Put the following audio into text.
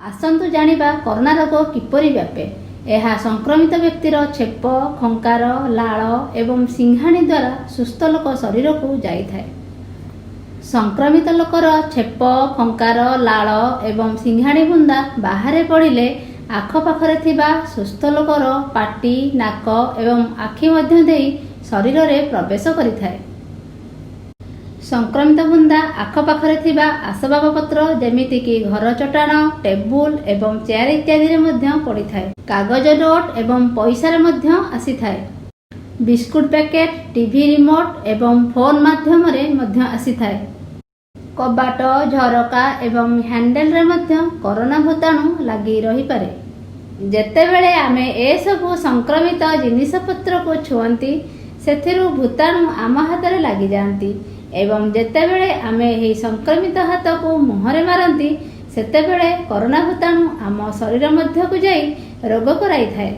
आसन्तु जानिबा corona रोग किपरि व्यापे। यह संक्रमित व्यक्तिर छेप, खंकार, लाळ एवं सिंघाणी द्वारा सुस्थ लोक शरीर को जाइथाय। संक्रमित लोकर छेप, खंकार, लाळ एवं सिंघाणी बुंदा बाहर पड़िले आखपाखरे थिबा सुस्थ लोकर पाटी, नाक एवं आखि मध्य देई शरीर में प्रवेश करिथाय। संक्रमित बुंदा आखपाखरे थिबा आसबाबपत्र जेमिति कि घर चटाण, टेबुल एवं चेयर इत्यादि रे मध्य पड़िथाय। कागज नोट एवं पैसा रे मध्य आसीथाय। बिस्कुट पैकेट, टीवी रिमोट एवं फोन माध्यम रे मध्य आसीथाय। कबाट, झरका एवं हैंडल रे मध्य कोरोना भूताणु लगी रही पारे। जेतेबेले आमे ए सबु संक्रमित जिनिसपत्र को छुअंती सेथिरु भूताणु आम हाथ रे लगी जांती एवं जेतेबेले आमे एही संक्रमित हाथ को मुहरे मारंती सेतेबेले कोरोना भूताणु आम शरीर मध्य को जाई रोग कराई थाए।